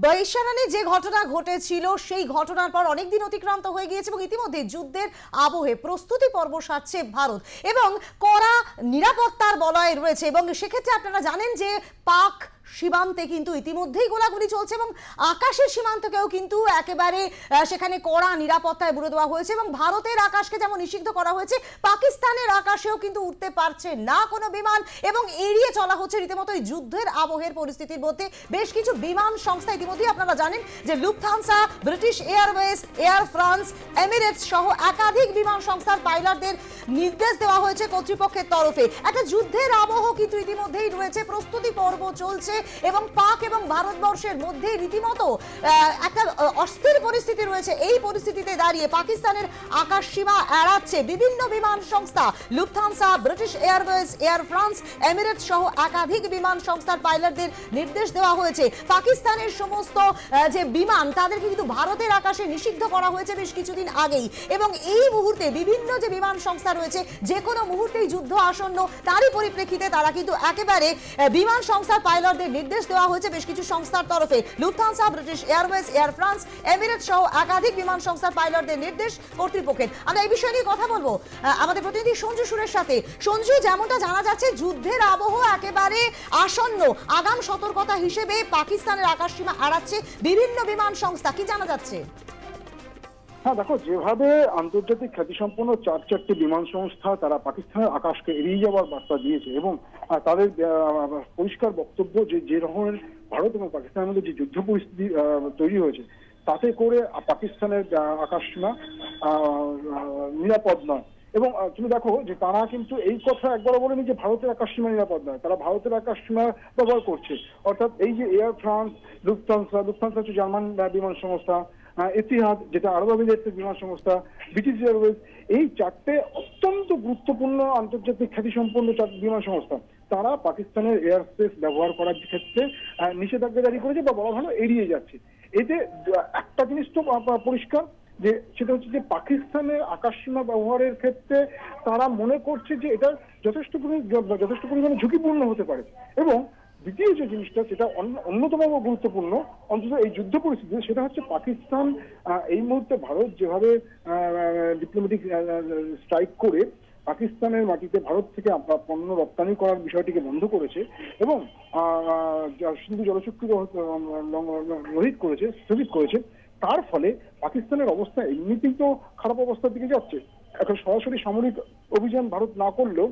বৈশাখানে যে ঘটনা ঘটেছিল সেই ঘটনার পর অনেকদিন অতিক্রান্ত হয়ে গিয়েছে এবং ইতিমধ্যে যুদ্ধের আবহে প্রস্তুতি পর্ব সারছে ভারত এবং কড়া নিরাপত্তার বলয় রয়েছে। এবং সেক্ষেত্রে আপনারা জানেন যে পাক সীমান্তে কিন্তু ইতিমধ্যেই গোলাগুলি চলছে এবং আকাশের সীমান্তকেও কিন্তু একেবারে সেখানে কড়া নিরাপত্তায় বুড়ে দেওয়া হয়েছে এবং ভারতের আকাশকে যেমন নিষিদ্ধ করা হয়েছে, পাকিস্তানের আকাশেও কিন্তু উঠতে পারছে না কোনো বিমান এবং এড়িয়ে চলা হচ্ছে রীতিমতো যুদ্ধের আবহের পরিস্থিতির মধ্যে। বেশ কিছু বিমান সংস্থা ইতিমধ্যেই আপনারা জানেন যে Lufthansa, British Airways, air France, Emirates সহ একাধিক বিমান সংস্থার পাইলটদের নির্দেশ দেওয়া হয়েছে কর্তৃপক্ষের তরফে। একটা যুদ্ধের আবহ কিন্তু ইতিমধ্যেই রয়েছে, প্রস্তুতি পর্ব চলছে এবং পাক এবং ভারতবর্ষের মধ্যে রীতিমতো একটা অস্থির পরিস্থিতি রয়েছে। এই পরিস্থিতিতে দাঁড়িয়ে পাকিস্তানের আকাশ সীমা এড়াচ্ছে বিভিন্ন বিমান সংস্থা, Lufthansa, British Airways, air France, Emirates সহ একাধিক বিমান সংস্থার পাইলটদের নির্দেশ দেওয়া হয়েছে পাকিস্তানের সমস্ত যে বিমান তাদেরকে কিন্তু ভারতের আকাশে নিষিদ্ধ করা হয়েছে বেশ কিছুদিন আগেই। এবং এই মুহূর্তে বিভিন্ন যে বিমান সংস্থা রয়েছে যে কোনো মুহূর্তেই যুদ্ধ আসন্ন, তারই পরিপ্রেক্ষিতে তারা কিন্তু একেবারে বিমান সংস্থার পাইলটদের নির্দেশ দেওয়া হয়েছে বেশ কিছু সংস্থার তরফে। Lufthansa, British Airways, air France, Emirates সহ একাধিক বিমান সংস্থার পাইলটদের নির্দেশ কর্তৃপক্ষের। আমরা এই বিষয় নিয়ে কথা বলবো আমাদের প্রতিনিধি সঞ্জু সুরের সাথে। সঞ্জু, যেমনটা জানা যাচ্ছে যুদ্ধের আবহ একেবারে আসন্ন, আগাম সতর্কতা হিসেবে পাকিস্তানের আকাশ সীমা এড়াচ্ছে বিভিন্ন বিমান সংস্থা, কি জানা যাচ্ছে? হ্যাঁ দেখো, যেভাবে আন্তর্জাতিক খ্যাতিসম্পন্ন চারটি বিমান সংস্থা তারা পাকিস্তানের আকাশকে এড়িয়ে যাওয়ার বার্তা দিয়েছে এবং তাদের পরিষ্কার বক্তব্য যে রকমের ভারত এবং পাকিস্তানের মধ্যে যে যুদ্ধ পরিস্থিতি তৈরি হয়েছে তাতে করে পাকিস্তানের আকাশ সীমা নিরাপদ নয়। এবং তুমি দেখো যে তারা কিন্তু এই কথা একবারও বলেনি যে ভারতের আকাশ সীমা নিরাপদ নয়, তারা ভারতের আকাশ সীমা ব্যবহার করছে। অর্থাৎ এই যে এয়ার ফ্রান্স, লুফথানসা হচ্ছে জার্মান বিমান সংস্থা, এতিহাদ যেটা আরব আমিরাতের বিমান সংস্থা, ব্রিটিশ এয়ারওয়েজ, এই চারটে অত্যন্ত গুরুত্বপূর্ণ আন্তর্জাতিক খ্যাতিসম্পন্ন বিমান সংস্থা তারা পাকিস্তানের এয়ার স্পেস ব্যবহার করার ক্ষেত্রে নিষেধাজ্ঞা জারি করেছে বা বলা ভালো এড়িয়ে যাচ্ছে। এতে একটা জিনিস তো পরিষ্কার যে সেটা হচ্ছে যে পাকিস্তানের আকাশসীমা ব্যবহারের ক্ষেত্রে তারা মনে করছে যে এটা যথেষ্ট পরিমাণে ঝুঁকিপূর্ণ হতে পারে। এবং দ্বিতীয় যে জিনিসটা সেটা অন্যতম গুরুত্বপূর্ণ অন্তত এই যুদ্ধ পরিস্থিতিতে, সেটা হচ্ছে পাকিস্তান এই মুহূর্তে ভারত যেভাবে ডিপ্লোম্যাটিক স্ট্রাইক করে পাকিস্তানের মাটিতে ভারত থেকে পণ্য রপ্তানি করার বিষয়টিকে বন্ধ করেছে এবং সিন্ধু জলচুক্তি স্থগিত করেছে, তার ফলে পাকিস্তানের অবস্থা এমনিতেই তো খারাপ অবস্থার দিকে যাচ্ছে। এখন সরাসরি সামরিক অভিযান ভারত না করলেও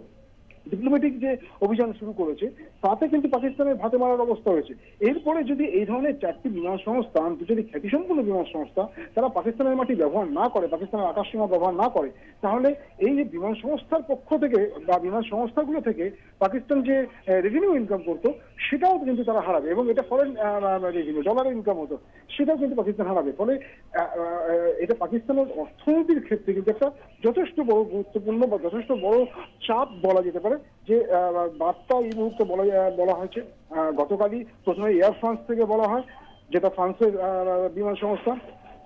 ডিপ্লোম্যাটিক যে অভিযান শুরু করেছে তাতে কিন্তু পাকিস্তানের ভাতে মারার অবস্থা হয়েছে। এরপরে যদি এই ধরনের চারটি বিমান সংস্থা, আন্তর্জাতিক খ্যাতিসম্পন্ন বিমান সংস্থা, তারা পাকিস্তানের মাটি ব্যবহার না করে, পাকিস্তানের আকাশসীমা ব্যবহার না করে, তাহলে এই যে বিমান সংস্থার পক্ষ থেকে বা বিমান সংস্থাগুলো থেকে পাকিস্তান যে রেভিনিউ ইনকাম করতো সেটাও কিন্তু তারা হারাবে এবং এটা ফরেন রেভিনিউ ডলারের ইনকাম হতো, সেটাও কিন্তু পাকিস্তান হারাবে। ফলে এটা পাকিস্তানের অর্থনীতির ক্ষেত্রে কিন্তু একটা যথেষ্ট বড় গুরুত্বপূর্ণ বা যথেষ্ট বড় চাপ বলা যেতে পারে। যে বার্তা এই মুহূর্তে বলা হয়েছে, গতকালই প্রথমে এয়ার ফ্রান্স থেকে বলা হয় যেটা ফ্রান্সের বিমান সংস্থা,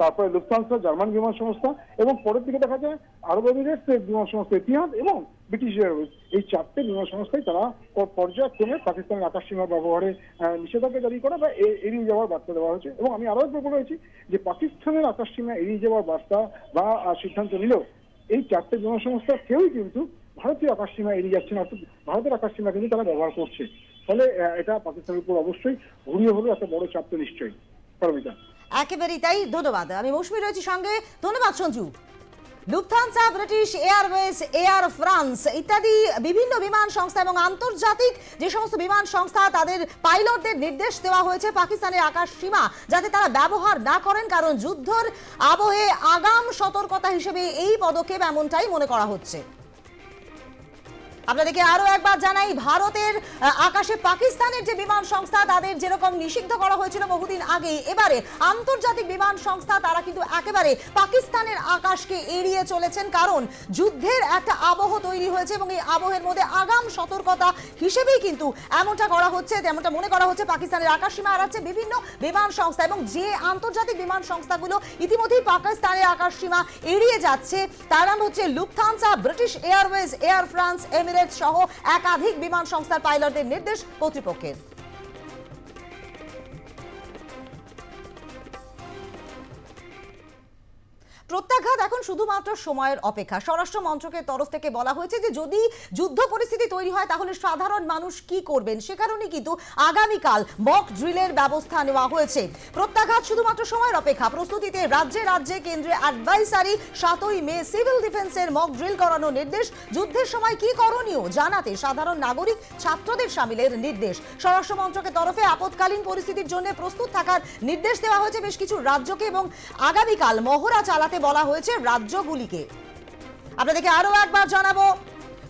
তারপরে লুফথানসা জার্মান বিমান সংস্থা এবং পরের দিকে দেখা যায় আরব আমিরাতের বিমান সংস্থা এতিহাদ এবং ব্রিটিশ এয়ারওয়েজ, এই চারটে বিমান সংস্থায় তারা পর্যায়ক্রমে পাকিস্তানের আকাশসীমা ব্যবহারে নিষেধাজ্ঞা জারি করা বা এড়িয়ে যাওয়ার বার্তা দেওয়া হয়েছে। এবং আমি আরো একবার বলেছি যে পাকিস্তানের আকাশসীমা এড়িয়ে যাওয়ার বার্তা বা সিদ্ধান্ত নিলেও এই চারটে বিমান সংস্থা কেউই কিন্তু ভারতীয় আকাশসীমা এড়িয়ে যাচ্ছে না, অর্থাৎ ভারতের আকাশসীমা কিন্তু তারা ব্যবহার করছে। ফলে এটা পাকিস্তানের উপর অবশ্যই ঘুরিয়ে হলেও একটা বড় চাপ তো নিশ্চয়ই। পারমিতা, একেবারেই তাই, ধন্যবাদ। আমি মৌসুমী রয়েছি সঙ্গে, ধন্যবাদ Sanju. Lufthansa, British Airways, air France ইত্যাদি বিভিন্ন বিমান সংস্থা এবং আন্তর্জাতিক যে সমস্ত বিমান সংস্থা তাদের পাইলটদের নির্দেশ দেওয়া হয়েছে পাকিস্তানের আকাশ সীমা যাতে তারা ব্যবহার না করেন, কারণ যুদ্ধের আবহে আগাম সতর্কতা হিসেবে এই পদক্ষেপ এমনটাই মনে করা হচ্ছে। আপনাদেরকে আরো একবার জানাই, ভারতের আকাশে পাকিস্তানের যে বিমান সংস্থা তাদের যেরকম নিষিদ্ধ করা হয়েছিল বহুদিন আগে, এবারে আন্তর্জাতিক বিমান সংস্থা তারা কিন্তু একেবারে পাকিস্তানের আকাশকে এড়িয়ে চলেছেন, কারণ যুদ্ধের একটা আবহ তৈরি হয়েছে এবং এই আবহের মধ্যে আগাম সতর্কতা হিসেবেই কিন্তু এমনটা করা হচ্ছে, তেমনটা মনে করা হচ্ছে পাকিস্তানের আকাশসীমা এড়াচ্ছে বিভিন্ন বিমান সংস্থা। এবং যে আন্তর্জাতিক বিমান সংস্থাগুলো ইতিমধ্যেই পাকিস্তানের আকাশসীমা এড়িয়ে যাচ্ছে তার নাম হচ্ছে Lufthansa, British Airways, air France, Emirates সহ একাধিক বিমান সংস্থার পাইলটদের নির্দেশ কর্তৃপক্ষের। প্রত্যাঘাত এখন শুধুমাত্র সময়ের অপেক্ষা। স্বরাষ্ট্র মন্ত্রকের তরফ থেকে বলা হয়েছে যে যদি যুদ্ধ পরিস্থিতি তৈরি হয় তাহলে সাধারণ মানুষ কি করবেন, সে কারণে কিন্তু আগামীকাল মক ড্রিলের ব্যবস্থা নেওয়া হয়েছে। প্রত্যাঘাত শুধুমাত্র সময়ের অপেক্ষা। প্রস্তুতিতে রাজ্যে রাজ্যে কেন্দ্রে অ্যাডভাইসারি। 7ই মে সিভিল ডিফেন্সের মক ড্রিল করানোর নির্দেশ। যুদ্ধের সময় কি করণীয় জানাতে সাধারণ নাগরিক ছাত্রদের সামিলের নির্দেশ। স্বরাষ্ট্র মন্ত্রকের তরফে আপৎকালীন পরিস্থিতির জন্য প্রস্তুত থাকার নির্দেশ দেওয়া হয়েছে বেশ কিছু রাজ্যকে এবং আগামীকাল মহড়া চালাতে বলা হয়েছে রাজ্যগুলিকে। আপনাদেরকে আরো একবার জানাবো,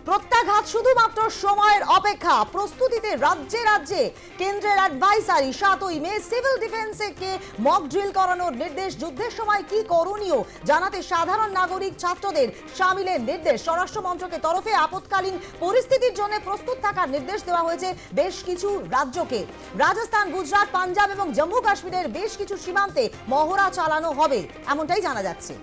প্রত্যাঘাত শুধুমাত্র সময়ের অপেক্ষা। প্রস্তুতিতে রাজ্যে রাজ্যে কেন্দ্রের অ্যাডভাইসারি। 7ই মে সিভিল ডিফেন্সকে মক ড্রিল করানোর নির্দেশ। যুদ্ধের সময় কি করণীয় জানাতে সাধারণ নাগরিক ছাত্রদের সামিলের নির্দেশ। স্বরাষ্ট্র মন্ত্রকের তরফে আপৎকালীন পরিস্থিতির জন্য প্রস্তুত থাকার নির্দেশ দেওয়া হয়েছে বেশ কিছু রাজ্যকে। রাজস্থান, গুজরাট, পাঞ্জাব এবং জম্মু কাশ্মীরের বেশ কিছু সীমান্তে মহড়া চালানো হবে এমনটাই জানা যাচ্ছে।